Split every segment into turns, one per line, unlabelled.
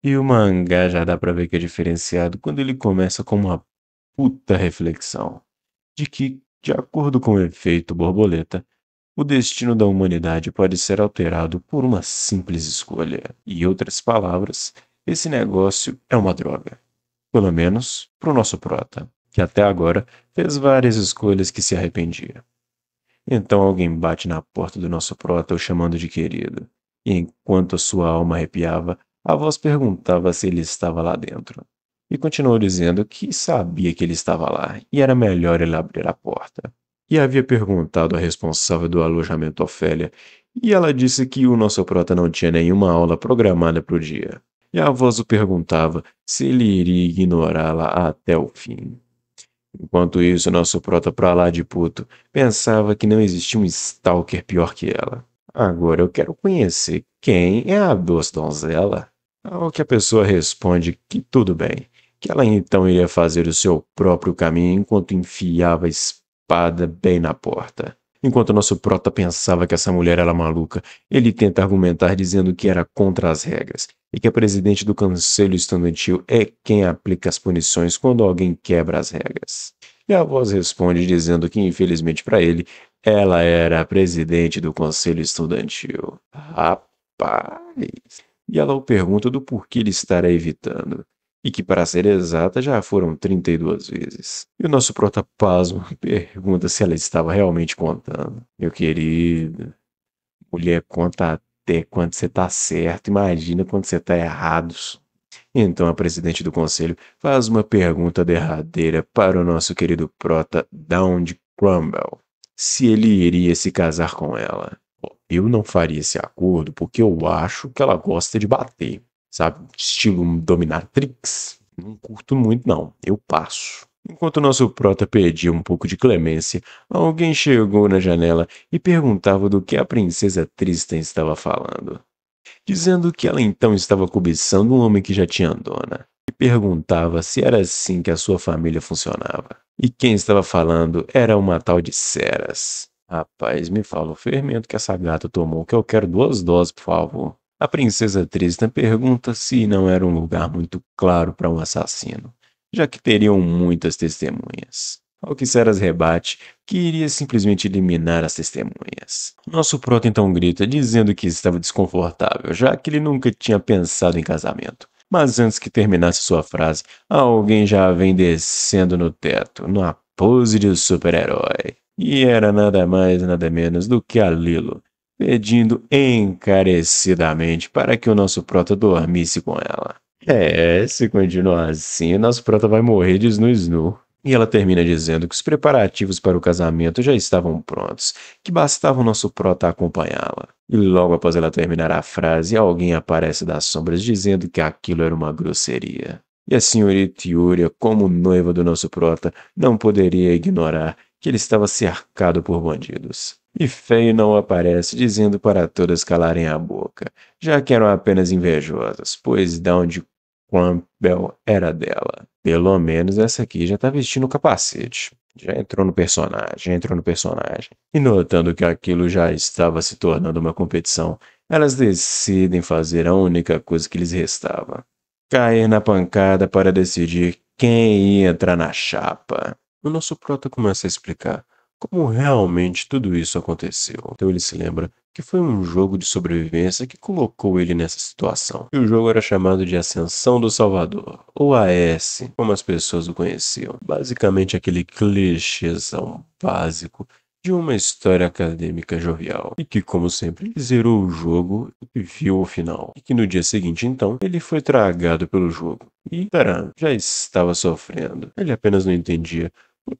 E o mangá já dá pra ver que é diferenciado quando ele começa com uma puta reflexão de que, de acordo com o efeito borboleta, o destino da humanidade pode ser alterado por uma simples escolha. Em outras palavras, esse negócio é uma droga. Pelo menos pro nosso prota, que até agora fez várias escolhas que se arrependia. Então alguém bate na porta do nosso prota o chamando de querido. E enquanto a sua alma arrepiava, a voz perguntava se ele estava lá dentro. E continuou dizendo que sabia que ele estava lá e era melhor ele abrir a porta. E havia perguntado à responsável do alojamento Ofélia, e ela disse que o nosso prota não tinha nenhuma aula programada para o dia. E a voz o perguntava se ele iria ignorá-la até o fim. Enquanto isso, nosso prota pra lá de puto pensava que não existia um stalker pior que ela. Agora eu quero conhecer quem é a doce donzela. Ao que a pessoa responde que tudo bem, que ela então iria fazer o seu próprio caminho enquanto enfiava a espada bem na porta. Enquanto nosso prota pensava que essa mulher era maluca, ele tenta argumentar dizendo que era contra as regras e que a presidente do conselho estudantil é quem aplica as punições quando alguém quebra as regras. E a voz responde dizendo que, infelizmente para ele, ela era a presidente do conselho estudantil. Rapaz! E ela o pergunta do porquê ele estará evitando. E que, para ser exata, já foram 32 vezes. E o nosso protapasmo pergunta se ela estava realmente contando. Meu querido, mulher conta até quando você tá certo, imagina quando você tá errado. Então a presidente do conselho faz uma pergunta derradeira para o nosso querido prota Down Crumble. Se ele iria se casar com ela. Bom, eu não faria esse acordo porque eu acho que ela gosta de bater, sabe? Estilo dominatrix. Não curto muito, não. Eu passo. Enquanto o nosso prota pedia um pouco de clemência, alguém chegou na janela e perguntava do que a princesa Tristan estava falando, dizendo que ela então estava cobiçando um homem que já tinha dona, e perguntava se era assim que a sua família funcionava. E quem estava falando era uma tal de Ceras. Rapaz, me fala o fermento que essa gata tomou, que eu quero 2 doses, por favor. A princesa Tristan pergunta se não era um lugar muito claro para um assassino, já que teriam muitas testemunhas. Ao que Ceras rebate que iria simplesmente eliminar as testemunhas. Nosso prota então grita, dizendo que estava desconfortável, já que ele nunca tinha pensado em casamento. Mas antes que terminasse sua frase, alguém já vem descendo no teto, numa pose de super-herói. E era nada mais nada menos do que a Lilo, pedindo encarecidamente para que o nosso prota dormisse com ela. Se continuar assim, o nosso prota vai morrer de snu-snu. E ela termina dizendo que os preparativos para o casamento já estavam prontos, que bastava o nosso prota acompanhá-la. E logo após ela terminar a frase, alguém aparece das sombras dizendo que aquilo era uma grosseria. E a senhorita Yuria, como noiva do nosso prota, não poderia ignorar que ele estava cercado por bandidos. E Feio não aparece dizendo para todas calarem a boca, já que eram apenas invejosas, pois Down Campbell era dela. Pelo menos essa aqui já tá vestindo o capacete. Já entrou no personagem, já entrou no personagem. E notando que aquilo já estava se tornando uma competição, elas decidem fazer a única coisa que lhes restava: cair na pancada para decidir quem ia entrar na chapa. O nosso prota começa a explicar como realmente tudo isso aconteceu. Então ele se lembra que foi um jogo de sobrevivência que colocou ele nessa situação. E o jogo era chamado de Ascensão do Salvador, ou AS, como as pessoas o conheciam. Basicamente aquele clichêzão básico de uma história acadêmica jovial, e que, como sempre, ele zerou o jogo e viu o final. E que no dia seguinte, então, ele foi tragado pelo jogo. E, Taran já estava sofrendo. Ele apenas não entendia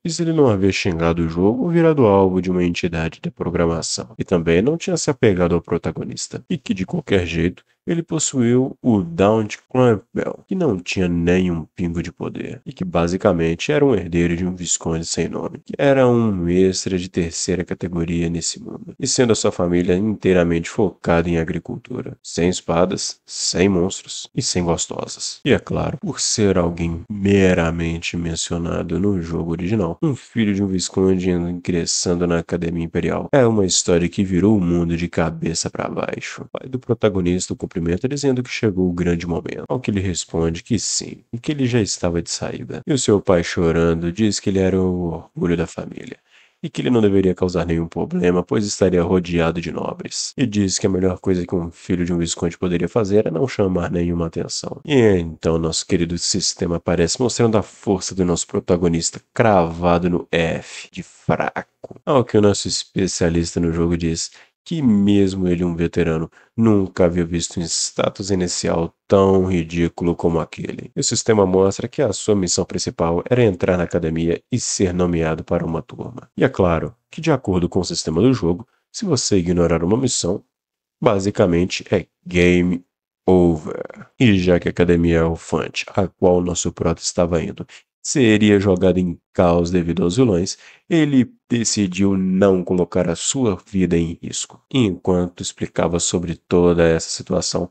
pois ele não havia xingado o jogo ou virado alvo de uma entidade de programação, e também não tinha se apegado ao protagonista, e que de qualquer jeito ele possuiu o Daunt Campbell, que não tinha nenhum pingo de poder, e que basicamente era um herdeiro de um visconde sem nome, que era um extra de terceira categoria nesse mundo, e sendo a sua família inteiramente focada em agricultura, sem espadas, sem monstros e sem gostosas. E é claro, por ser alguém meramente mencionado no jogo original, um filho de um visconde ingressando na Academia Imperial, é uma história que virou o mundo de cabeça para baixo. O pai do protagonista, o cumprimenta dizendo que chegou o grande momento. Ao que ele responde que sim, e que ele já estava de saída. E o seu pai, chorando, diz que ele era o orgulho da família e que ele não deveria causar nenhum problema, pois estaria rodeado de nobres. E diz que a melhor coisa que um filho de um visconde poderia fazer é não chamar nenhuma atenção. E então nosso querido sistema aparece mostrando a força do nosso protagonista cravado no F de fraco. Ao que o nosso especialista no jogo diz que mesmo ele, um veterano, nunca havia visto um status inicial tão ridículo como aquele. E o sistema mostra que a sua missão principal era entrar na academia e ser nomeado para uma turma. E é claro que, de acordo com o sistema do jogo, se você ignorar uma missão, basicamente é game over. E já que a academia Elefante, a qual nosso prota estava indo, seria jogado em caos devido aos vilões, ele decidiu não colocar a sua vida em risco. Enquanto explicava sobre toda essa situação,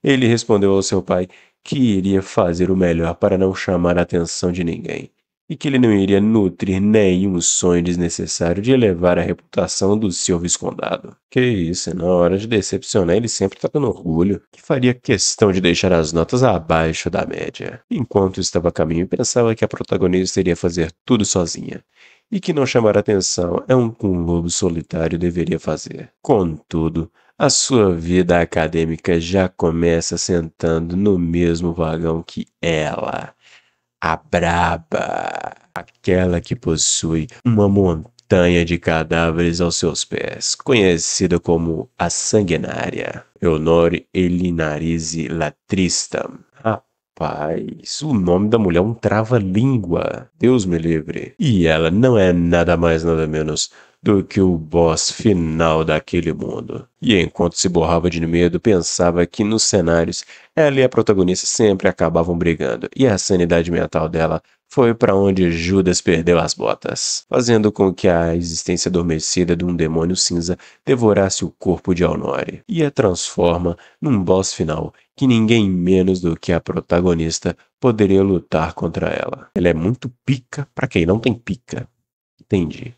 ele respondeu ao seu pai que iria fazer o melhor para não chamar a atenção de ninguém, e que ele não iria nutrir nenhum sonho desnecessário de elevar a reputação do seu viscondado. Que isso, na hora de decepcionar ele sempre tá dando orgulho, que faria questão de deixar as notas abaixo da média. Enquanto estava a caminho, pensava que a protagonista iria fazer tudo sozinha, e que não chamar atenção é um que um lobo solitário deveria fazer. Contudo, a sua vida acadêmica já começa sentando no mesmo vagão que ela. A braba, aquela que possui uma montanha de cadáveres aos seus pés, conhecida como a Sanguinária, Eonore Elinarize Latristam. Rapaz, o nome da mulher é um trava-língua, Deus me livre. E ela não é nada mais nada menos do que o boss final daquele mundo. E enquanto se borrava de medo, pensava que nos cenários ela e a protagonista sempre acabavam brigando, e a sanidade mental dela foi para onde Judas perdeu as botas, fazendo com que a existência adormecida de um demônio cinza devorasse o corpo de Honore, e a transforma num boss final que ninguém menos do que a protagonista poderia lutar contra ela. Ela é muito pica para quem não tem pica. Entendi.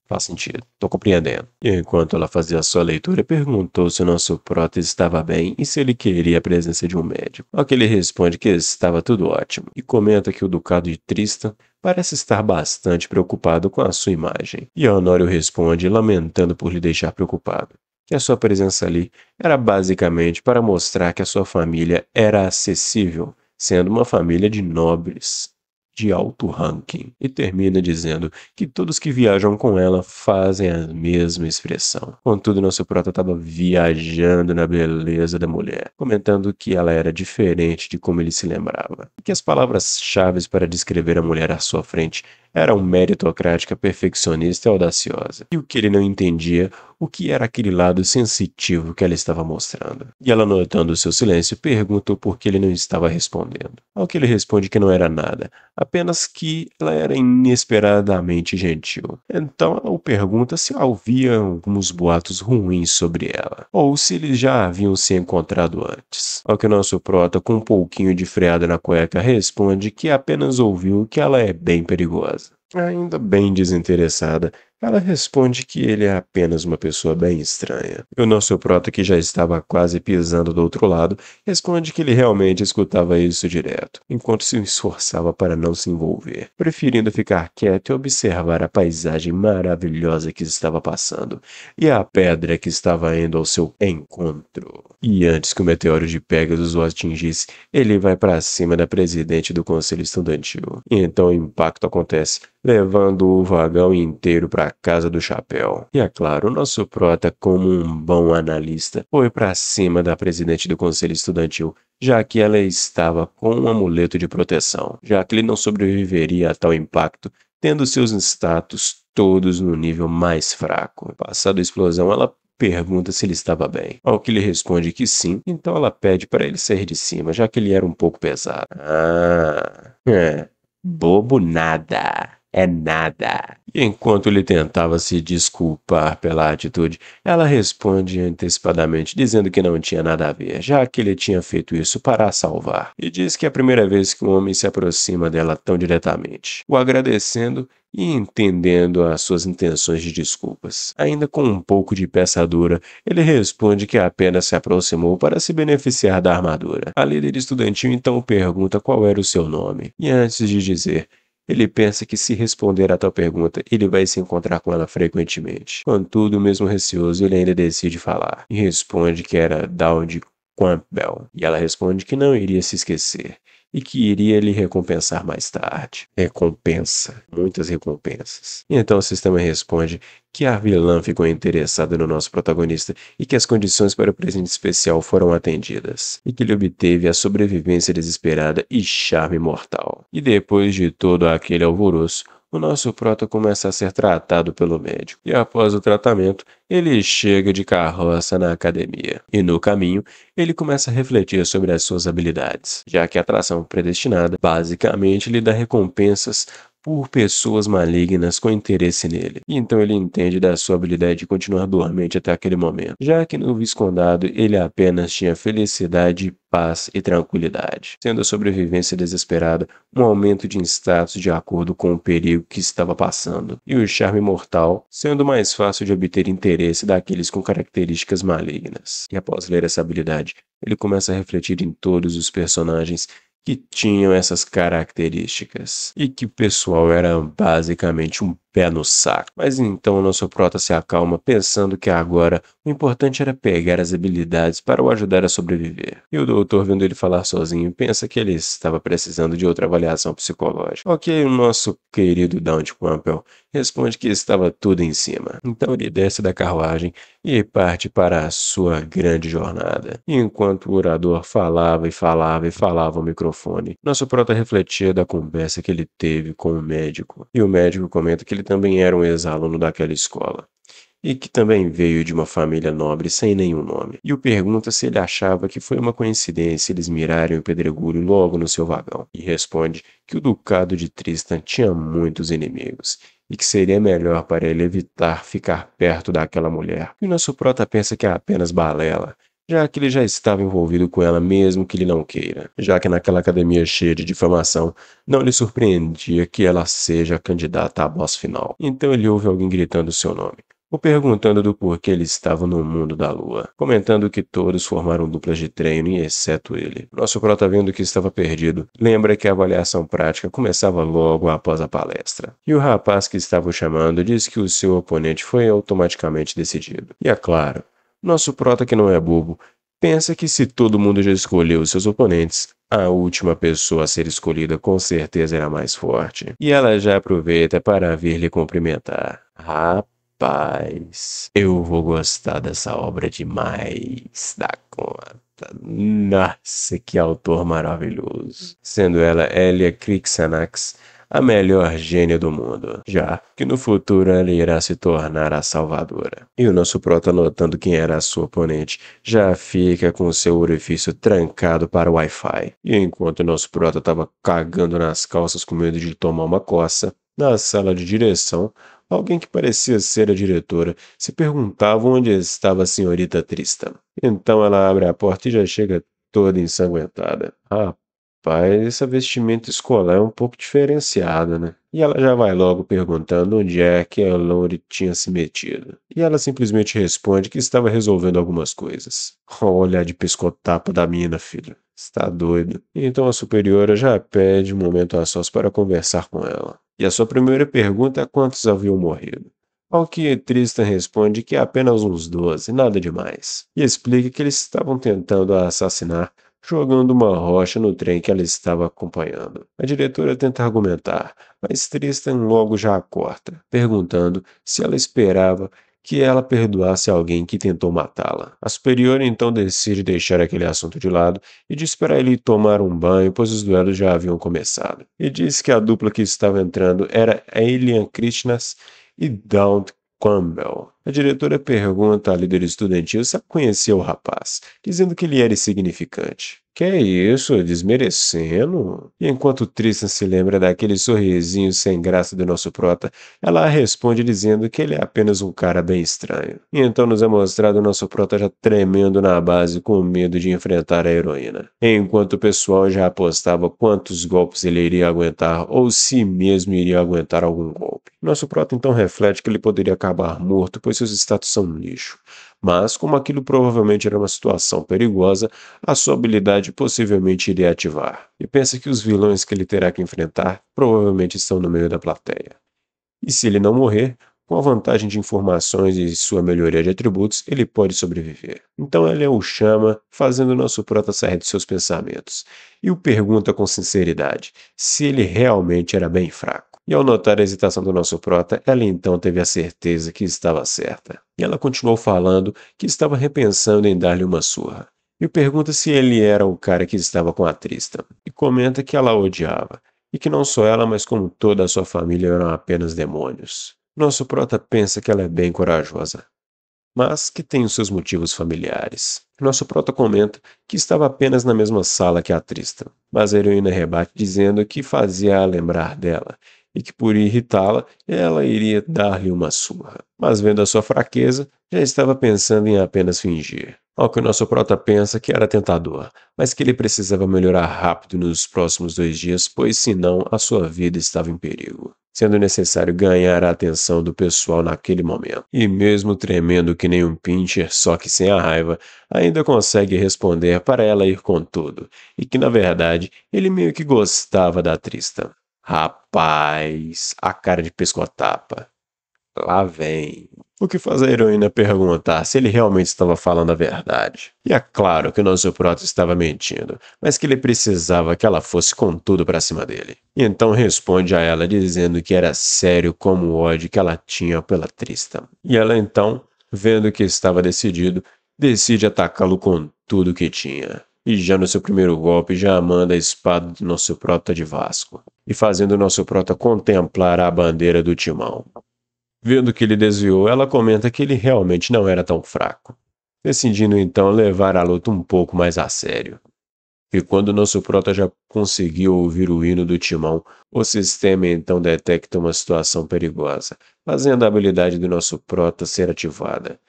Faz sentido, tô compreendendo. E enquanto ela fazia a sua leitura, perguntou se o nosso prótese estava bem e se ele queria a presença de um médico. Ao que ele responde que estava tudo ótimo, e comenta que o ducado de Tristan parece estar bastante preocupado com a sua imagem. E Honório responde, lamentando por lhe deixar preocupado, que a sua presença ali era basicamente para mostrar que a sua família era acessível, sendo uma família de nobres de alto ranking, e termina dizendo que todos que viajam com ela fazem a mesma expressão. Contudo, nosso prota estava viajando na beleza da mulher, comentando que ela era diferente de como ele se lembrava, e que as palavras-chave para descrever a mulher à sua frente eram meritocrática, perfeccionista e audaciosa. E o que ele não entendia, o que era aquele lado sensitivo que ela estava mostrando. E ela, notando o seu silêncio, perguntou por que ele não estava respondendo. Ao que ele responde que não era nada, apenas que ela era inesperadamente gentil. Então ela o pergunta se havia alguns boatos ruins sobre ela, ou se eles já haviam se encontrado antes. Ao que nosso prota, com um pouquinho de freada na cueca, responde que apenas ouviu que ela é bem perigosa. Ainda bem desinteressada, ela responde que ele é apenas uma pessoa bem estranha. E o nosso prota, que já estava quase pisando do outro lado, responde que ele realmente escutava isso direto, enquanto se esforçava para não se envolver, preferindo ficar quieto e observar a paisagem maravilhosa que estava passando, e a pedra que estava indo ao seu encontro. E antes que o meteoro de Pegasus o atingisse, ele vai para cima da presidente do conselho estudantil. E então o impacto acontece, levando o vagão inteiro para a casa do chapéu. E é claro, o nosso prota, como um bom analista, foi para cima da presidente do conselho estudantil, já que ela estava com um amuleto de proteção, já que ele não sobreviveria a tal impacto, tendo seus status todos no nível mais fraco. Passada a explosão, ela pergunta se ele estava bem, ao que ele responde que sim, então ela pede para ele sair de cima, já que ele era um pouco pesado. Bobo nada. é nada. E enquanto ele tentava se desculpar pela atitude, ela responde antecipadamente, dizendo que não tinha nada a ver, já que ele tinha feito isso para a salvar. E diz que é a primeira vez que um homem se aproxima dela tão diretamente, o agradecendo e entendendo as suas intenções de desculpas. Ainda com um pouco de peça dura, ele responde que apenas se aproximou para se beneficiar da armadura. A líder estudantil então pergunta qual era o seu nome, e antes de dizer, ele pensa que se responder a tal pergunta, ele vai se encontrar com ela frequentemente. Contudo, mesmo receoso, ele ainda decide falar, e responde que era Dawn Campbell, e ela responde que não iria se esquecer e que iria lhe recompensar mais tarde. Recompensa. Muitas recompensas. E então o sistema responde que a vilã ficou interessada no nosso protagonista e que as condições para o presente especial foram atendidas, e que ele obteve a sobrevivência desesperada e charme mortal. E depois de todo aquele alvoroço, o nosso prota começa a ser tratado pelo médico, e após o tratamento, ele chega de carroça na academia. E no caminho, ele começa a refletir sobre as suas habilidades, já que a atração predestinada basicamente lhe dá recompensas por pessoas malignas com interesse nele. E então ele entende da sua habilidade de continuar dormente até aquele momento, já que no Viscondado ele apenas tinha felicidade, paz e tranquilidade, sendo a sobrevivência desesperada um aumento de status de acordo com o perigo que estava passando, e o charme mortal sendo mais fácil de obter interesse daqueles com características malignas. E após ler essa habilidade, ele começa a refletir em todos os personagens que tinham essas características, e que o pessoal era basicamente um pé no saco. Mas então o nosso prota se acalma, pensando que agora o importante era pegar as habilidades para o ajudar a sobreviver. E o doutor, vendo ele falar sozinho, pensa que ele estava precisando de outra avaliação psicológica. Ok, o nosso querido Dawn Campbell responde que estava tudo em cima. Então ele desce da carruagem e parte para a sua grande jornada. E enquanto o orador falava e falava e falava ao microfone, nosso prota refletia da conversa que ele teve com o médico. E o médico comenta que ele também era um ex-aluno daquela escola, e que também veio de uma família nobre sem nenhum nome. E o pergunta se ele achava que foi uma coincidência eles mirarem o pedregulho logo no seu vagão. E responde que o ducado de Tristan tinha muitos inimigos, e que seria melhor para ele evitar ficar perto daquela mulher. E o nosso prota pensa que é apenas balela, já que ele já estava envolvido com ela mesmo que ele não queira, já que naquela academia cheia de difamação, não lhe surpreendia que ela seja a candidata à boss final. Então ele ouve alguém gritando seu nome, ou perguntando do porquê ele estava no mundo da lua, comentando que todos formaram duplas de treino, exceto ele. Nosso prota, vendo que estava perdido, lembra que a avaliação prática começava logo após a palestra. E o rapaz que estava o chamando diz que o seu oponente foi automaticamente decidido. E é claro, nosso prota, que não é bobo, pensa que se todo mundo já escolheu seus oponentes, a última pessoa a ser escolhida com certeza era mais forte. E ela já aproveita para vir lhe cumprimentar. Rapaz, eu vou gostar dessa obra demais da conta. Nossa, que autor maravilhoso. Sendo ela Elia Crixanax, a melhor gênia do mundo, já que no futuro ela irá se tornar a salvadora. E o nosso prota, notando quem era a sua oponente, já fica com seu orifício trancado para o Wi-Fi. E enquanto o nosso prota estava cagando nas calças com medo de tomar uma coça, na sala de direção, alguém que parecia ser a diretora se perguntava onde estava a senhorita Tristan. Então ela abre a porta e já chega toda ensanguentada. Rapaz, essa vestimenta escolar é um pouco diferenciada, né? E ela já vai logo perguntando onde é que a Lori tinha se metido. E ela simplesmente responde que estava resolvendo algumas coisas. Olha de pescotapo da mina, filho. Está doido. E então a superiora já pede um momento a sós para conversar com ela. E a sua primeira pergunta é quantos haviam morrido. Ao que Tristan responde que apenas uns 12, nada demais. E explica que eles estavam tentando a assassinar jogando uma rocha no trem que ela estava acompanhando. A diretora tenta argumentar, mas Tristan logo já a corta, perguntando se ela esperava que ela perdoasse alguém que tentou matá-la. A superiora então decide deixar aquele assunto de lado e diz para ele tomar um banho, pois os duelos já haviam começado. E diz que a dupla que estava entrando era Alien Krishnas e Dawn Campbell. A diretora pergunta à líder estudantil se ela conhecia o rapaz, dizendo que ele era insignificante, Que é isso, desmerecendo? E enquanto Tristan se lembra daquele sorrisinho sem graça do nosso prota, ela responde dizendo que ele é apenas um cara bem estranho. E então nos é mostrado o nosso prota já tremendo na base com medo de enfrentar a heroína. Enquanto o pessoal já apostava quantos golpes ele iria aguentar ou se mesmo iria aguentar algum golpe. Nosso prota então reflete que ele poderia acabar morto, pois seus status são um lixo. Mas, como aquilo provavelmente era uma situação perigosa, a sua habilidade possivelmente iria ativar, e pensa que os vilões que ele terá que enfrentar provavelmente estão no meio da plateia. E se ele não morrer, com a vantagem de informações e sua melhoria de atributos, ele pode sobreviver. Então ele o chama, fazendo nosso prota sair de seus pensamentos, e o pergunta com sinceridade se ele realmente era bem fraco. E ao notar a hesitação do nosso prota, ela então teve a certeza que estava certa. E ela continuou falando que estava repensando em dar-lhe uma surra. E pergunta se ele era o cara que estava com a Tristan, e comenta que ela a odiava, e que não só ela, mas como toda a sua família eram apenas demônios. Nosso prota pensa que ela é bem corajosa, mas que tem os seus motivos familiares. Nosso prota comenta que estava apenas na mesma sala que a Tristan, mas a heroína rebate dizendo que fazia-a lembrar dela, e que por irritá-la, ela iria dar-lhe uma surra. Mas vendo a sua fraqueza, já estava pensando em apenas fingir. Ao que o nosso prota pensa que era tentador, mas que ele precisava melhorar rápido nos próximos 2 dias, pois senão a sua vida estava em perigo, sendo necessário ganhar a atenção do pessoal naquele momento. E mesmo tremendo que nem um pincher, só que sem a raiva, ainda consegue responder para ela ir com tudo, e que na verdade ele meio que gostava da Tristan. Rapaz, a cara de pescotapa. Lá vem. O que faz a heroína perguntar se ele realmente estava falando a verdade. E é claro que o nosso prota estava mentindo, mas que ele precisava que ela fosse com tudo para cima dele. E então responde a ela dizendo que era sério como o ódio que ela tinha pela Tristan. E ela então, vendo que estava decidido, decide atacá-lo com tudo que tinha. E já no seu primeiro golpe já manda a espada do nosso prota de Vasco, e fazendo o nosso prota contemplar a bandeira do timão. Vendo que ele desviou, ela comenta que ele realmente não era tão fraco, decidindo então levar a luta um pouco mais a sério. E quando nosso prota já conseguiu ouvir o hino do timão, o sistema então detecta uma situação perigosa, fazendo a habilidade do nosso prota ser ativada,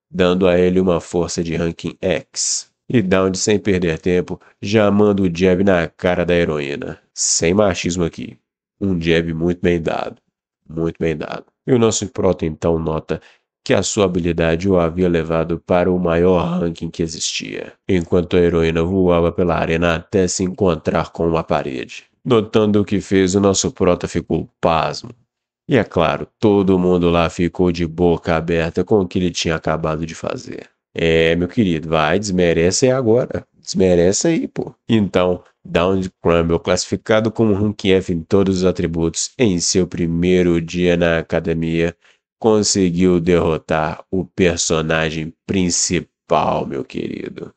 dando a ele uma força de ranking X. E Down, sem perder tempo, já manda o jab na cara da heroína. Sem machismo aqui. Um jab muito bem dado. Muito bem dado. E o nosso prota então nota que a sua habilidade o havia levado para o maior ranking que existia, enquanto a heroína voava pela arena até se encontrar com uma parede. Notando o que fez, o nosso prota ficou pasmo. E é claro, todo mundo lá ficou de boca aberta com o que ele tinha acabado de fazer. É, meu querido, vai, desmerece aí agora. Desmerece aí, pô. Então, Down Crumble, classificado como Rank F em todos os atributos, em seu primeiro dia na academia, conseguiu derrotar o personagem principal, meu querido.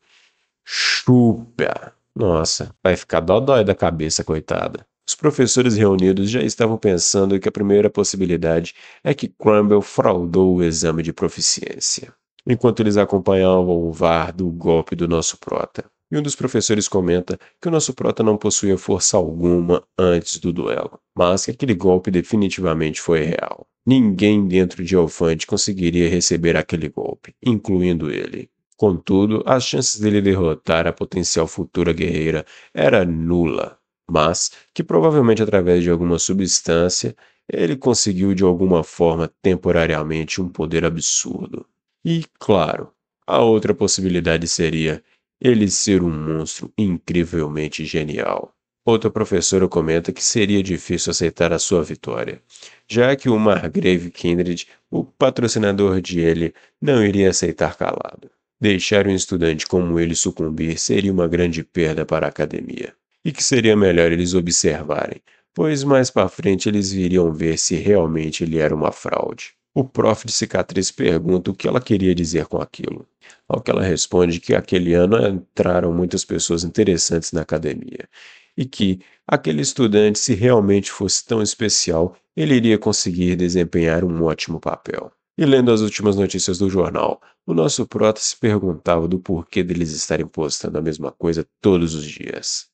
Chupa! Nossa, vai ficar dodói da cabeça, coitada. Os professores reunidos já estavam pensando que a primeira possibilidade é que Crumble fraudou o exame de proficiência, enquanto eles acompanhavam o VAR do golpe do nosso prota. E um dos professores comenta que o nosso prota não possuía força alguma antes do duelo, mas que aquele golpe definitivamente foi real. Ninguém dentro de Elefante conseguiria receber aquele golpe, incluindo ele. Contudo, as chances dele derrotar a potencial futura guerreira era nula, mas que provavelmente através de alguma substância ele conseguiu de alguma forma temporariamente um poder absurdo. E, claro, a outra possibilidade seria ele ser um monstro incrivelmente genial. Outra professora comenta que seria difícil aceitar a sua vitória, já que o Margrave Kindred, o patrocinador de ele, não iria aceitar calado. Deixar um estudante como ele sucumbir seria uma grande perda para a academia, e que seria melhor eles observarem, pois mais para frente eles viriam ver se realmente ele era uma fraude. O prof de cicatriz pergunta o que ela queria dizer com aquilo, ao que ela responde que aquele ano entraram muitas pessoas interessantes na academia, e que aquele estudante, se realmente fosse tão especial, ele iria conseguir desempenhar um ótimo papel. E lendo as últimas notícias do jornal, o nosso prota se perguntava do porquê deles estarem postando a mesma coisa todos os dias.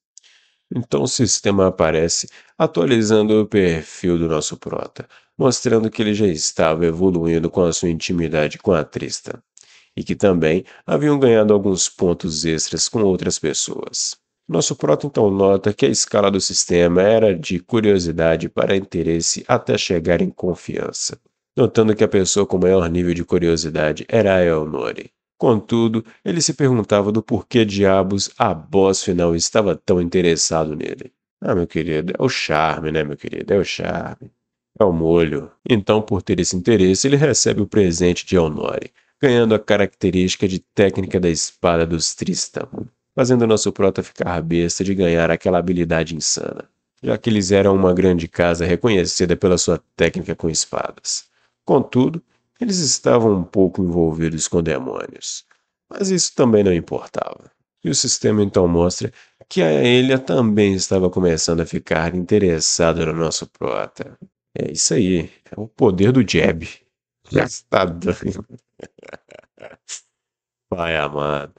Então o sistema aparece atualizando o perfil do nosso prota, mostrando que ele já estava evoluindo com a sua intimidade com a Tristan, e que também haviam ganhado alguns pontos extras com outras pessoas. Nosso prota então nota que a escala do sistema era de curiosidade para interesse até chegar em confiança, notando que a pessoa com maior nível de curiosidade era a Elnori. Contudo, ele se perguntava do porquê diabos a boss final estava tão interessado nele. Ah, meu querido, é o charme, né, meu querido? É o charme. É o molho. Então, por ter esse interesse, ele recebe o presente de Elnori, ganhando a característica de técnica da espada dos Tristan, fazendo nosso prota ficar besta de ganhar aquela habilidade insana, já que eles eram uma grande casa reconhecida pela sua técnica com espadas. Contudo, eles estavam um pouco envolvidos com demônios, mas isso também não importava. E o sistema então mostra que a Elia também estava começando a ficar interessada no nosso prota. É isso aí, é o poder do jab. Já está doido. Pai amado.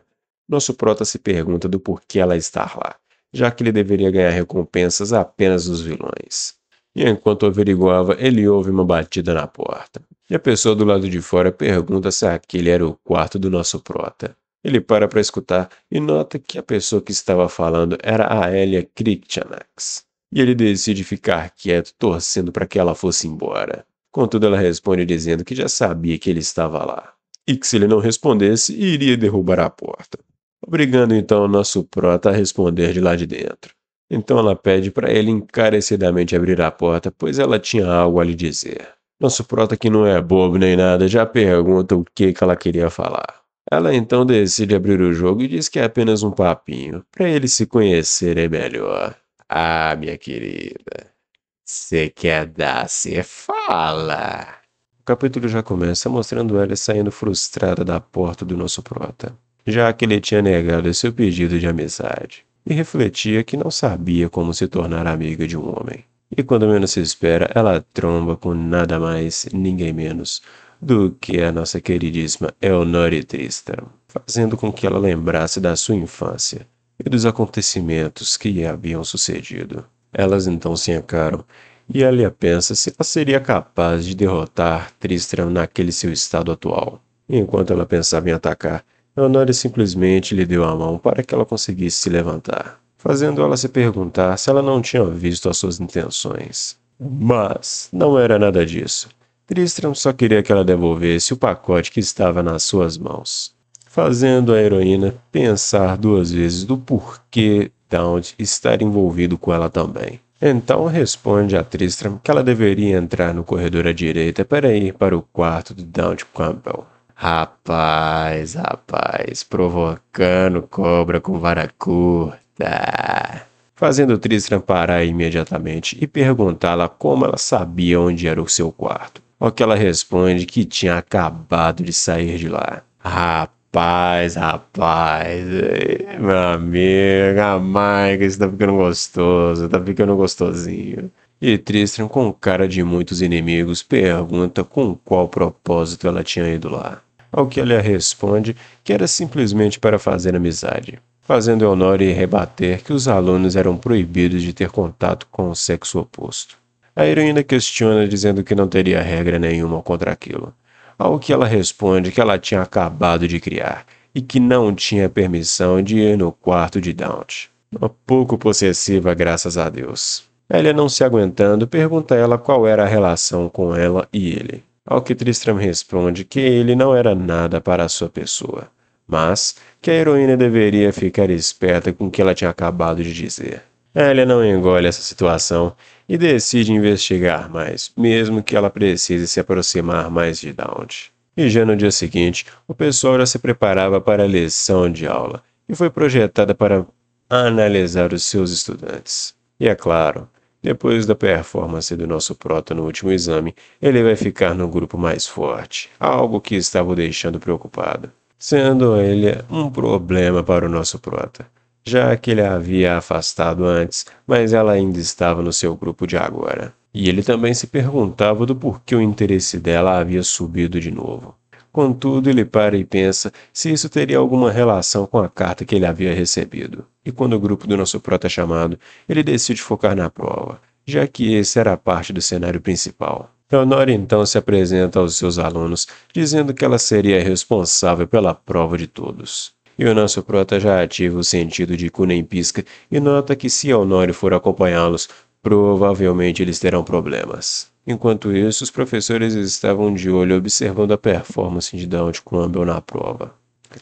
Nosso prota se pergunta do porquê ela está lá, já que ele deveria ganhar recompensas apenas dos vilões. E enquanto averiguava, ele ouve uma batida na porta. E a pessoa do lado de fora pergunta se aquele era o quarto do nosso prota. Ele para escutar e nota que a pessoa que estava falando era a Elia Krikchanax. E ele decide ficar quieto, torcendo para que ela fosse embora. Contudo, ela responde dizendo que já sabia que ele estava lá, e que se ele não respondesse, iria derrubar a porta, obrigando então o nosso prota a responder de lá de dentro. Então ela pede para ele encarecidamente abrir a porta, pois ela tinha algo a lhe dizer. Nosso prota, que não é bobo nem nada, já pergunta o que ela queria falar. Ela então decide abrir o jogo e diz que é apenas um papinho, para eles se conhecerem melhor. Ah, minha querida, você quer dar, você fala. O capítulo já começa mostrando ela saindo frustrada da porta do nosso prota, já que ele tinha negado seu pedido de amizade, e refletia que não sabia como se tornar amiga de um homem. E quando menos se espera, ela tromba com nada mais, ninguém menos, do que a nossa queridíssima Elnori Tristan, fazendo com que ela lembrasse da sua infância e dos acontecimentos que lhe haviam sucedido. Elas então se encaram, e Elia pensa se ela seria capaz de derrotar Tristram naquele seu estado atual. E enquanto ela pensava em atacar, Elnori simplesmente lhe deu a mão para que ela conseguisse se levantar, fazendo ela se perguntar se ela não tinha visto as suas intenções. Mas não era nada disso. Tristram só queria que ela devolvesse o pacote que estava nas suas mãos, fazendo a heroína pensar duas vezes do porquê Daunt estar envolvido com ela também. Então responde a Tristram que ela deveria entrar no corredor à direita para ir para o quarto de Daunt Campbell. Rapaz, provocando cobra com vara curta. Fazendo Tristram parar imediatamente e perguntá-la como ela sabia onde era o seu quarto. Ao que ela responde que tinha acabado de sair de lá. Rapaz, meu amigo, a Maica está ficando gostoso, tá ficando gostosinho. E Tristram, com cara de muitos inimigos, pergunta com qual propósito ela tinha ido lá. Ao que ela responde que era simplesmente para fazer amizade, fazendo Elnori rebater que os alunos eram proibidos de ter contato com o sexo oposto. A heroína questiona dizendo que não teria regra nenhuma contra aquilo, ao que ela responde que ela tinha acabado de criar e que não tinha permissão de ir no quarto de Daunt. Um pouco possessiva, graças a Deus. Elia, não se aguentando, pergunta a ela qual era a relação com ela e ele, ao que Tristram responde que ele não era nada para a sua pessoa, mas que a heroína deveria ficar esperta com o que ela tinha acabado de dizer. Elia não engole essa situação e decide investigar mais, mesmo que ela precise se aproximar mais de Daunt. E já no dia seguinte, o pessoal já se preparava para a lição de aula e foi projetada para analisar os seus estudantes. E é claro, depois da performance do nosso prota no último exame, ele vai ficar no grupo mais forte, algo que estava o deixando preocupado, sendo ele um problema para o nosso prota, já que ele a havia afastado antes, mas ela ainda estava no seu grupo de agora. E ele também se perguntava do porquê o interesse dela havia subido de novo. Contudo, ele para e pensa se isso teria alguma relação com a carta que ele havia recebido. E quando o grupo do nosso prota é chamado, ele decide focar na prova, já que esse era parte do cenário principal. Leonora então se apresenta aos seus alunos, dizendo que ela seria responsável pela prova de todos. E o nosso prota já ativa o sentido de cu nem pisca e nota que se Honório for acompanhá-los, provavelmente eles terão problemas. Enquanto isso, os professores estavam de olho observando a performance de Daunt Crumble na prova.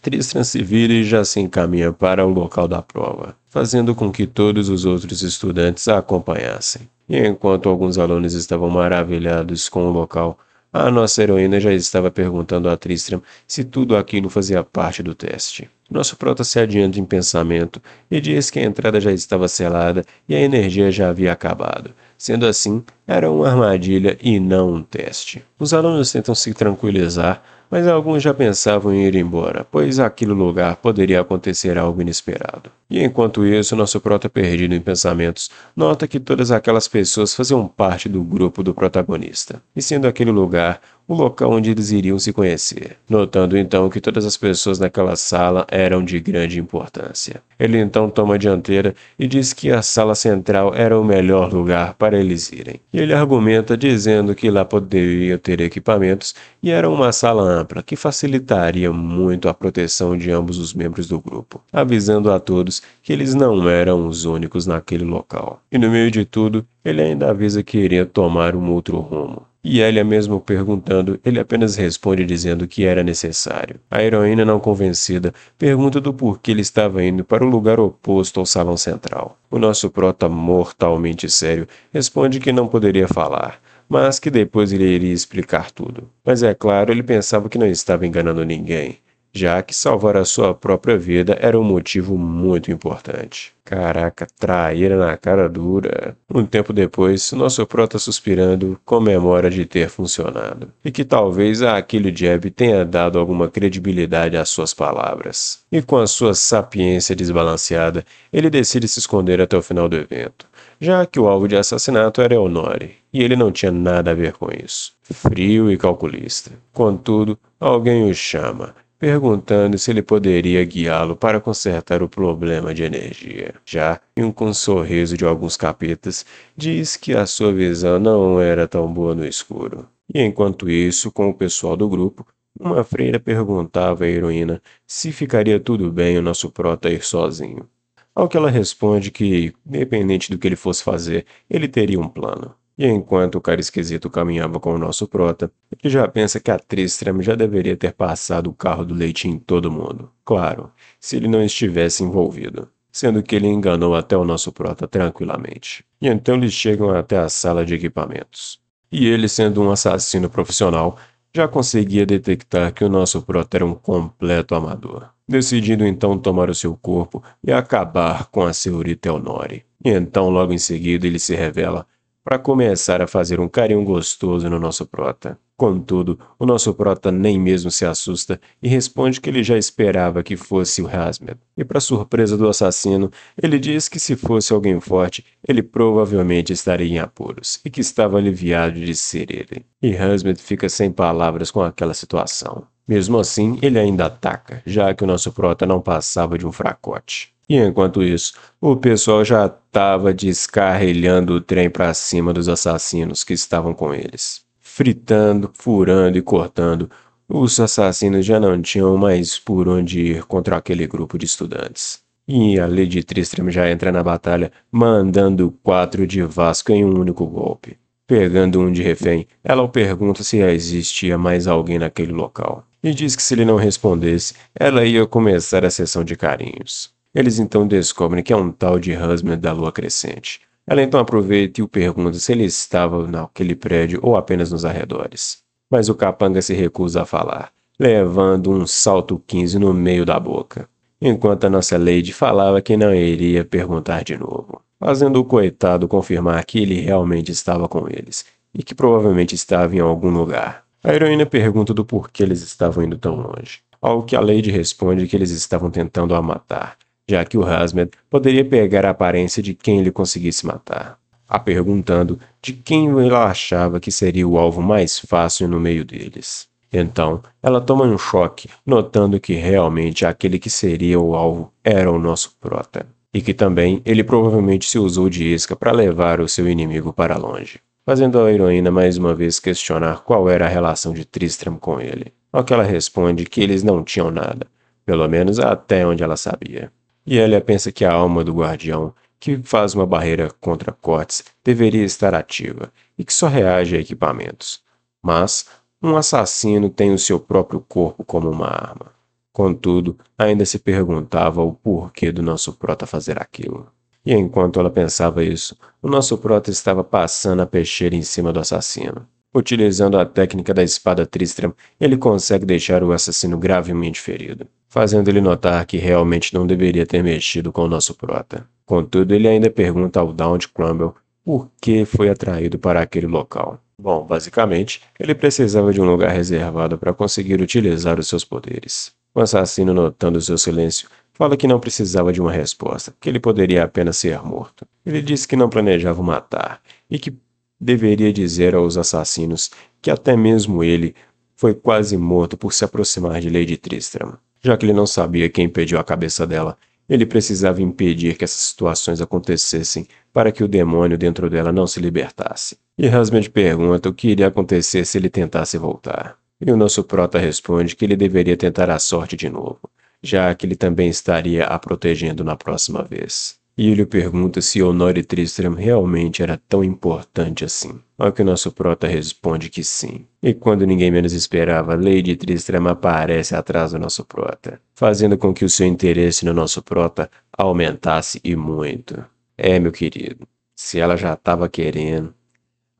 Tristram se vira e já se encaminha para o local da prova, fazendo com que todos os outros estudantes a acompanhassem. E enquanto alguns alunos estavam maravilhados com o local, a nossa heroína já estava perguntando a Tristram se tudo aquilo fazia parte do teste. Nosso prota se adianta em pensamento e diz que a entrada já estava selada e a energia já havia acabado. Sendo assim, era uma armadilha e não um teste. Os alunos tentam se tranquilizar, mas alguns já pensavam em ir embora, pois aquele lugar poderia acontecer algo inesperado. E enquanto isso, nosso prota perdido em pensamentos, nota que todas aquelas pessoas faziam parte do grupo do protagonista, e sendo aquele lugar o local onde eles iriam se conhecer, notando então que todas as pessoas naquela sala eram de grande importância. Ele então toma a dianteira e diz que a sala central era o melhor lugar para eles irem. E ele argumenta dizendo que lá poderia ter equipamentos e era uma sala ampla que facilitaria muito a proteção de ambos os membros do grupo, avisando a todos que eles não eram os únicos naquele local. E no meio de tudo, ele ainda avisa que iria tomar um outro rumo. E Elia mesmo perguntando, ele apenas responde dizendo que era necessário. A heroína não convencida pergunta do porquê ele estava indo para o lugar oposto ao salão central. O nosso prota mortalmente sério responde que não poderia falar, mas que depois ele iria explicar tudo. Mas é claro, ele pensava que não estava enganando ninguém, já que salvar a sua própria vida era um motivo muito importante. Caraca, traíra na cara dura. Um tempo depois, nosso prota suspirando comemora de ter funcionado, e que talvez aquele jab tenha dado alguma credibilidade às suas palavras. E com a sua sapiência desbalanceada, ele decide se esconder até o final do evento, já que o alvo de assassinato era Honório, e ele não tinha nada a ver com isso. Frio e calculista. Contudo, alguém o chama, perguntando se ele poderia guiá-lo para consertar o problema de energia. Já, com um sorriso de alguns capetas, diz que a sua visão não era tão boa no escuro. E enquanto isso, com o pessoal do grupo, uma freira perguntava à heroína se ficaria tudo bem o nosso prota ir sozinho. Ao que ela responde que, independente do que ele fosse fazer, ele teria um plano. E enquanto o cara esquisito caminhava com o nosso prota, ele já pensa que a Tristram já deveria ter passado o carro do leite em todo mundo. Claro, se ele não estivesse envolvido, sendo que ele enganou até o nosso prota tranquilamente. E então eles chegam até a sala de equipamentos. E ele, sendo um assassino profissional, já conseguia detectar que o nosso prota era um completo amador, decidindo então tomar o seu corpo e acabar com a senhorita Honório. E então, logo em seguida, ele se revela para começar a fazer um carinho gostoso no nosso prota. Contudo, o nosso prota nem mesmo se assusta e responde que ele já esperava que fosse o Hasmed. E para surpresa do assassino, ele diz que se fosse alguém forte, ele provavelmente estaria em apuros e que estava aliviado de ser ele. E Hasmed fica sem palavras com aquela situação. Mesmo assim, ele ainda ataca, já que o nosso prota não passava de um fracote. E enquanto isso, o pessoal já estava descarrilhando o trem para cima dos assassinos que estavam com eles. Fritando, furando e cortando, os assassinos já não tinham mais por onde ir contra aquele grupo de estudantes. E a Lady Tristram já entra na batalha, mandando 4 de Vasco em um único golpe. Pegando um de refém, ela o pergunta se existia mais alguém naquele local. E diz que se ele não respondesse, ela ia começar a sessão de carinhos. Eles então descobrem que é um tal de Hasmed da Lua Crescente. Ela então aproveita e o pergunta se ele estava naquele prédio ou apenas nos arredores. Mas o capanga se recusa a falar, levando um salto 15 no meio da boca, enquanto a nossa Lady falava que não iria perguntar de novo, fazendo o coitado confirmar que ele realmente estava com eles, e que provavelmente estava em algum lugar. A heroína pergunta do porquê eles estavam indo tão longe, ao que a Lady responde que eles estavam tentando a matar, já que o Hasmed poderia pegar a aparência de quem ele conseguisse matar. a perguntando de quem ela achava que seria o alvo mais fácil no meio deles. Então, ela toma um choque, notando que realmente aquele que seria o alvo era o nosso prota, e que também ele provavelmente se usou de isca para levar o seu inimigo para longe, fazendo a heroína mais uma vez questionar qual era a relação de Tristram com ele, ao que ela responde que eles não tinham nada, pelo menos até onde ela sabia. E ela pensa que a alma do guardião, que faz uma barreira contra cortes, deveria estar ativa, e que só reage a equipamentos. Mas um assassino tem o seu próprio corpo como uma arma. Contudo, ainda se perguntava o porquê do nosso prota fazer aquilo. E enquanto ela pensava isso, o nosso prota estava passando a peixeira em cima do assassino. Utilizando a técnica da espada Tristram, ele consegue deixar o assassino gravemente ferido, fazendo ele notar que realmente não deveria ter mexido com o nosso prota. Contudo, ele ainda pergunta ao Daunt Crumble por que foi atraído para aquele local. Bom, basicamente, ele precisava de um lugar reservado para conseguir utilizar os seus poderes. O assassino, notando seu silêncio, fala que não precisava de uma resposta, que ele poderia apenas ser morto. Ele disse que não planejava o matar, e que deveria dizer aos assassinos que até mesmo ele foi quase morto por se aproximar de Lady Tristram. Já que ele não sabia quem pediu a cabeça dela, ele precisava impedir que essas situações acontecessem para que o demônio dentro dela não se libertasse. E Husband pergunta o que iria acontecer se ele tentasse voltar. E o nosso prota responde que ele deveria tentar a sorte de novo, já que ele também estaria a protegendo na próxima vez. E ele pergunta se Honor Tristram realmente era tão importante assim, ao que o nosso prota responde que sim. E quando ninguém menos esperava, Lady Tristram aparece atrás do nosso prota, fazendo com que o seu interesse no nosso prota aumentasse e muito. É, meu querido, se ela já estava querendo,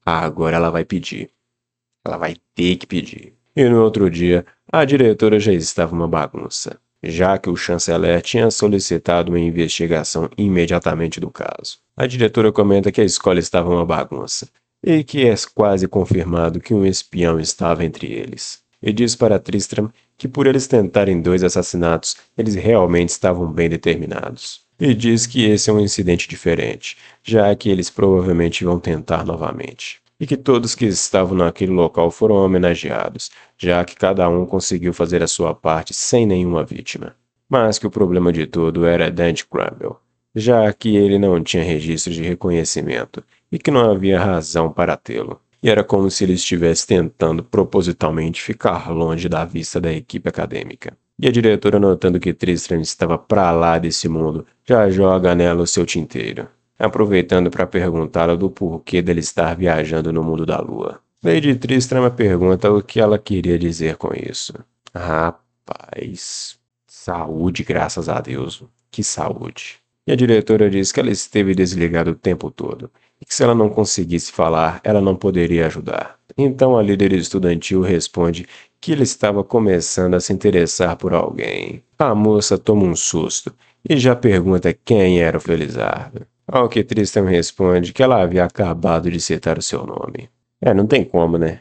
agora ela vai pedir. Ela vai ter que pedir. E no outro dia, a diretora já estava uma bagunça, já que o chanceler tinha solicitado uma investigação imediatamente do caso. A diretora comenta que a escola estava uma bagunça, e que é quase confirmado que um espião estava entre eles. E diz para Tristram que por eles tentarem 2 assassinatos, eles realmente estavam bem determinados. E diz que esse é um incidente diferente, já que eles provavelmente vão tentar novamente. E que todos que estavam naquele local foram homenageados, já que cada um conseguiu fazer a sua parte sem nenhuma vítima. Mas que o problema de tudo era Daunt Crumble, já que ele não tinha registro de reconhecimento e que não havia razão para tê-lo. E era como se ele estivesse tentando propositalmente ficar longe da vista da equipe acadêmica. E a diretora, notando que Tristram estava para lá desse mundo, já joga nela o seu tinteiro, aproveitando para perguntá-la do porquê dele estar viajando no mundo da lua. Lady Tristram pergunta o que ela queria dizer com isso. Rapaz, saúde, graças a Deus. Que saúde. E a diretora diz que ela esteve desligada o tempo todo, e que se ela não conseguisse falar, ela não poderia ajudar. Então a líder estudantil responde que ele estava começando a se interessar por alguém. A moça toma um susto e já pergunta quem era o Felizardo. Ao que Tristram responde que ela havia acabado de citar o seu nome. Não tem como, né?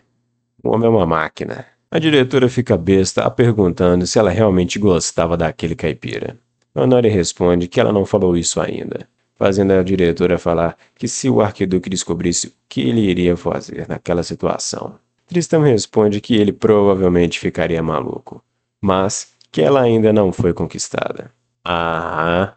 O homem é uma máquina. A diretora fica besta a perguntando se ela realmente gostava daquele caipira. Honori responde que ela não falou isso ainda, fazendo a diretora falar que se o arquiduque descobrisse o que ele iria fazer naquela situação. Tristram responde que ele provavelmente ficaria maluco, mas que ela ainda não foi conquistada. Ah,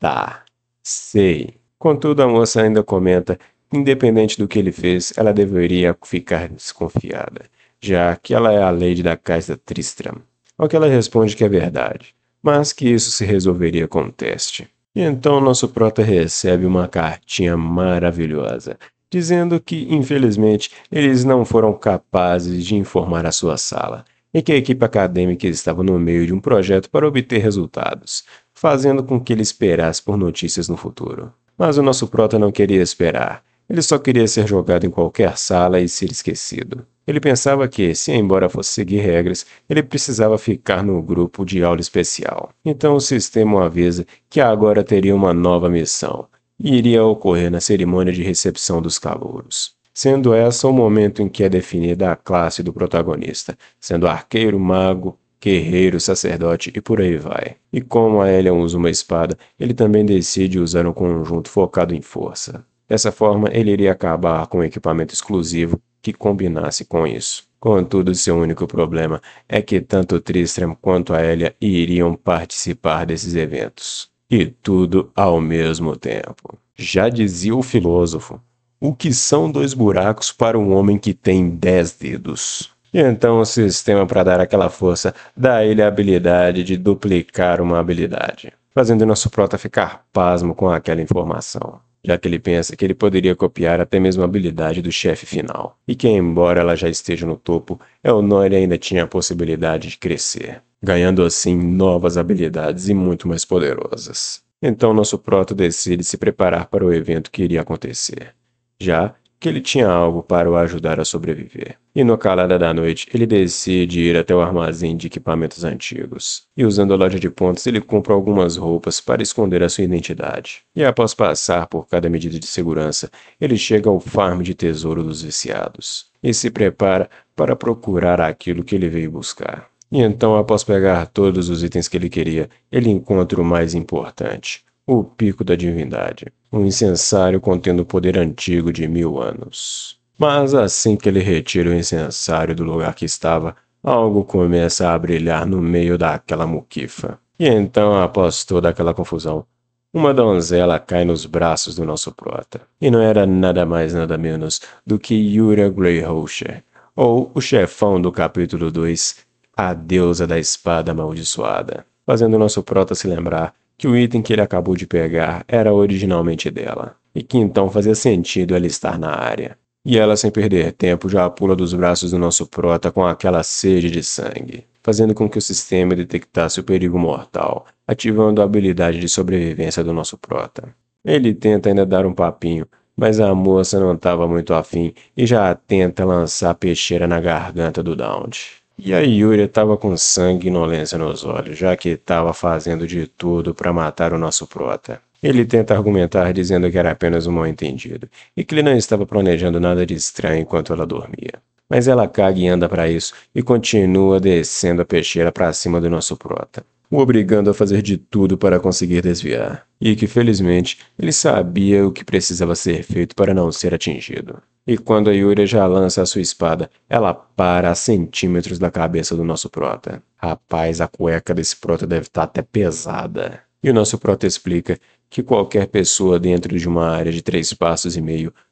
tá. Sei. Contudo, a moça ainda comenta que, independente do que ele fez, ela deveria ficar desconfiada, já que ela é a Lady da Casa Tristram. Ao que ela responde que é verdade, mas que isso se resolveria com um teste. E então nosso prota recebe uma cartinha maravilhosa, dizendo que, infelizmente, eles não foram capazes de informar a sua sala, e que a equipe acadêmica estava no meio de um projeto para obter resultados, fazendo com que ele esperasse por notícias no futuro. Mas o nosso prota não queria esperar. Ele só queria ser jogado em qualquer sala e ser esquecido. Ele pensava que, se embora fosse seguir regras, ele precisava ficar no grupo de aula especial. Então o sistema o avisa que agora teria uma nova missão, e iria ocorrer na cerimônia de recepção dos calouros, sendo essa o momento em que é definida a classe do protagonista, sendo arqueiro, mago, guerreiro, sacerdote e por aí vai. E como a Elian usa uma espada, ele também decide usar um conjunto focado em força. Dessa forma, ele iria acabar com um equipamento exclusivo que combinasse com isso. Contudo, seu único problema é que tanto Tristram quanto a Elia iriam participar desses eventos. E tudo ao mesmo tempo. Já dizia o filósofo, o que são 2 buracos para um homem que tem 10 dedos? E então o sistema, para dar aquela força, dá a ele a habilidade de duplicar uma habilidade, fazendo nosso prota ficar pasmo com aquela informação, já que ele pensa que ele poderia copiar até mesmo a habilidade do chefe final, e que, embora ela já esteja no topo, Elnor ainda tinha a possibilidade de crescer, ganhando assim novas habilidades e muito mais poderosas. Então nosso prota decide se preparar para o evento que iria acontecer, já que ele tinha algo para o ajudar a sobreviver. E no calada da noite, ele decide ir até o armazém de equipamentos antigos. E usando a loja de pontos, ele compra algumas roupas para esconder a sua identidade. E após passar por cada medida de segurança, ele chega ao farm de tesouro dos viciados. E se prepara para procurar aquilo que ele veio buscar. E então, após pegar todos os itens que ele queria, ele encontra o mais importante. O Pico da Divindade, um incensário contendo o poder antigo de 1000 anos. Mas assim que ele retira o incensário do lugar que estava, algo começa a brilhar no meio daquela muquifa. E então, após toda aquela confusão, uma donzela cai nos braços do nosso prota. E não era nada mais nada menos do que Yuria Greyhawker, ou o chefão do capítulo 2, a deusa da espada amaldiçoada, fazendo nosso prota se lembrar que o item que ele acabou de pegar era originalmente dela, e que então fazia sentido ela estar na área. E ela, sem perder tempo, já pula dos braços do nosso prota com aquela sede de sangue, fazendo com que o sistema detectasse o perigo mortal, ativando a habilidade de sobrevivência do nosso prota. Ele tenta ainda dar um papinho, mas a moça não estava muito afim e já tenta lançar a peixeira na garganta do Daunt. E a Yuria estava com sangue e inolência nos olhos, já que estava fazendo de tudo para matar o nosso prota. Ele tenta argumentar dizendo que era apenas um mal-entendido, e que ele não estava planejando nada de estranho enquanto ela dormia. Mas ela caga e anda para isso, e continua descendo a peixeira para cima do nosso prota, o obrigando a fazer de tudo para conseguir desviar, e que felizmente ele sabia o que precisava ser feito para não ser atingido. E quando a Yuria já lança a sua espada, ela para a centímetros da cabeça do nosso prota. Rapaz, a cueca desse prota deve estar até pesada. E o nosso prota explica que qualquer pessoa dentro de uma área de 3,5 passos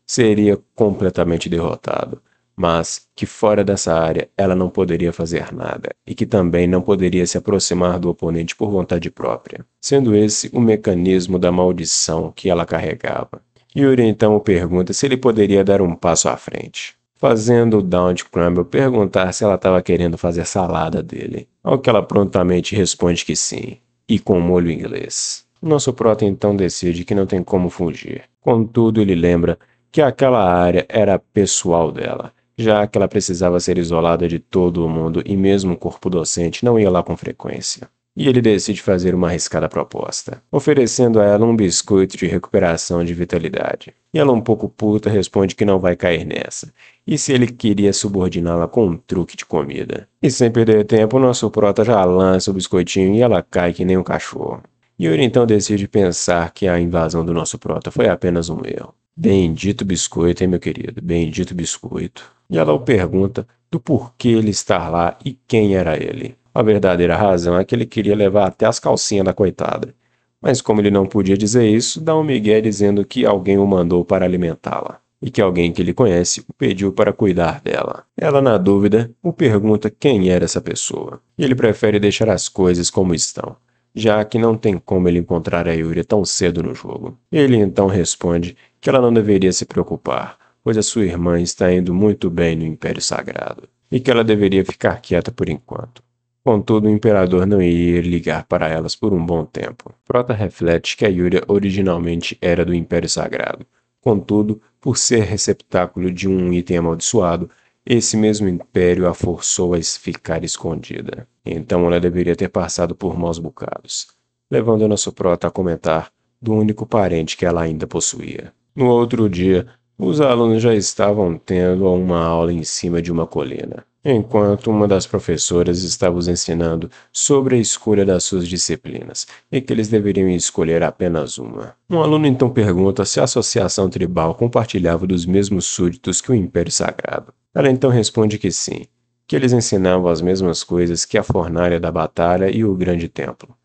seria completamente derrotado, mas que fora dessa área ela não poderia fazer nada, e que também não poderia se aproximar do oponente por vontade própria, sendo esse o mecanismo da maldição que ela carregava. Yuri então o pergunta se ele poderia dar um passo à frente, fazendo o Daunt Crumble perguntar se ela estava querendo fazer salada dele, ao que ela prontamente responde que sim, e com molho inglês. Nosso prota então decide que não tem como fugir, contudo ele lembra que aquela área era pessoal dela, já que ela precisava ser isolada de todo o mundo e mesmo o corpo docente não ia lá com frequência. E ele decide fazer uma arriscada proposta, oferecendo a ela um biscoito de recuperação de vitalidade. E ela, um pouco puta, responde que não vai cair nessa, e se ele queria subordiná-la com um truque de comida. E sem perder tempo, o nosso prota já lança o biscoitinho e ela cai que nem um cachorro. Yuri então decide pensar que a invasão do nosso prota foi apenas um erro. Bendito biscoito, hein, meu querido? Bendito biscoito. E ela o pergunta do porquê ele estar lá e quem era ele. A verdadeira razão é que ele queria levar até as calcinhas da coitada. Mas como ele não podia dizer isso, dá um migué dizendo que alguém o mandou para alimentá-la, e que alguém que ele conhece o pediu para cuidar dela. Ela, na dúvida, o pergunta quem era essa pessoa, e ele prefere deixar as coisas como estão, já que não tem como ele encontrar a Yuria tão cedo no jogo. Ele então responde que ela não deveria se preocupar, pois a sua irmã está indo muito bem no Império Sagrado, e que ela deveria ficar quieta por enquanto. Contudo, o Imperador não iria ligar para elas por um bom tempo. Prota reflete que a Yuria originalmente era do Império Sagrado. Contudo, por ser receptáculo de um item amaldiçoado, esse mesmo Império a forçou a ficar escondida. Então ela deveria ter passado por maus bocados, levando nosso prota a comentar do único parente que ela ainda possuía. No outro dia, Os alunos já estavam tendo uma aula em cima de uma colina, enquanto uma das professoras estava os ensinando sobre a escolha das suas disciplinas e que eles deveriam escolher apenas uma. Um aluno então pergunta se a associação tribal compartilhava dos mesmos súditos que o Império Sagrado. Ela então responde que sim, que eles ensinavam as mesmas coisas que a fornalha da batalha e o grande templo.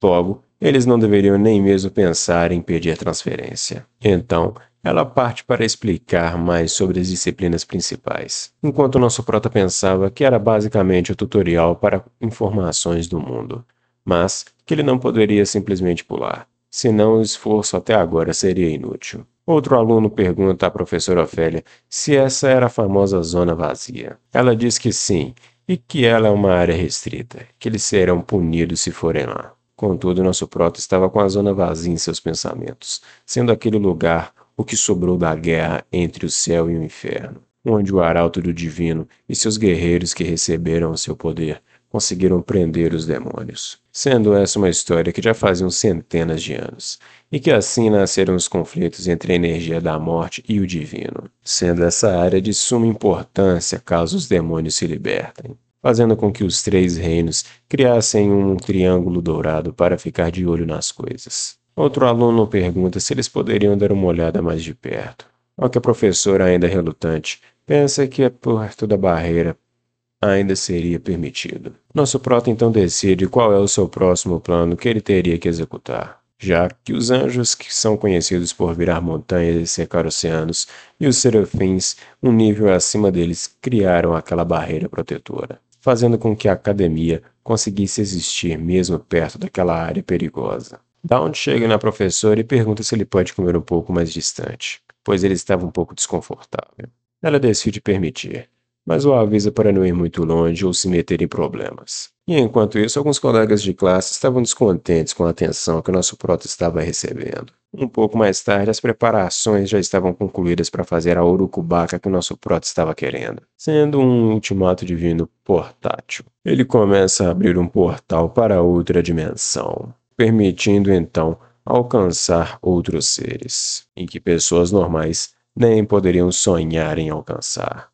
Logo, eles não deveriam nem mesmo pensar em pedir transferência. Então, ela parte para explicar mais sobre as disciplinas principais, enquanto nosso prota pensava que era basicamente o tutorial para informações do mundo, mas que ele não poderia simplesmente pular, senão o esforço até agora seria inútil. Outro aluno pergunta à professora Ofélia se essa era a famosa zona vazia. Ela diz que sim, e que ela é uma área restrita, que eles serão punidos se forem lá. Contudo, nosso prota estava com a zona vazia em seus pensamentos, sendo aquele lugar o que sobrou da guerra entre o céu e o inferno, onde o arauto do divino e seus guerreiros que receberam o seu poder conseguiram prender os demônios. Sendo essa uma história que já faziam centenas de anos, e que assim nasceram os conflitos entre a energia da morte e o divino, sendo essa área de suma importância caso os demônios se libertem, fazendo com que os três reinos criassem um triângulo dourado para ficar de olho nas coisas. Outro aluno pergunta se eles poderiam dar uma olhada mais de perto, ao que a professora, ainda relutante, pensa que é perto da barreira ainda seria permitido. Nosso prota então decide qual é o seu próximo plano que ele teria que executar, já que os anjos, que são conhecidos por virar montanhas e secar oceanos, e os serafins, um nível acima deles, criaram aquela barreira protetora, fazendo com que a academia conseguisse existir mesmo perto daquela área perigosa. Dawn chega na professora e pergunta se ele pode comer um pouco mais distante, pois ele estava um pouco desconfortável. Ela decide permitir, mas o avisa para não ir muito longe ou se meter em problemas. E enquanto isso, alguns colegas de classe estavam descontentes com a atenção que o nosso prota estava recebendo. Um pouco mais tarde, as preparações já estavam concluídas para fazer a urucubaca que o nosso prota estava querendo, sendo um ultimato divino portátil. Ele começa a abrir um portal para outra dimensão, permitindo então alcançar outros seres, em que pessoas normais nem poderiam sonhar em alcançar.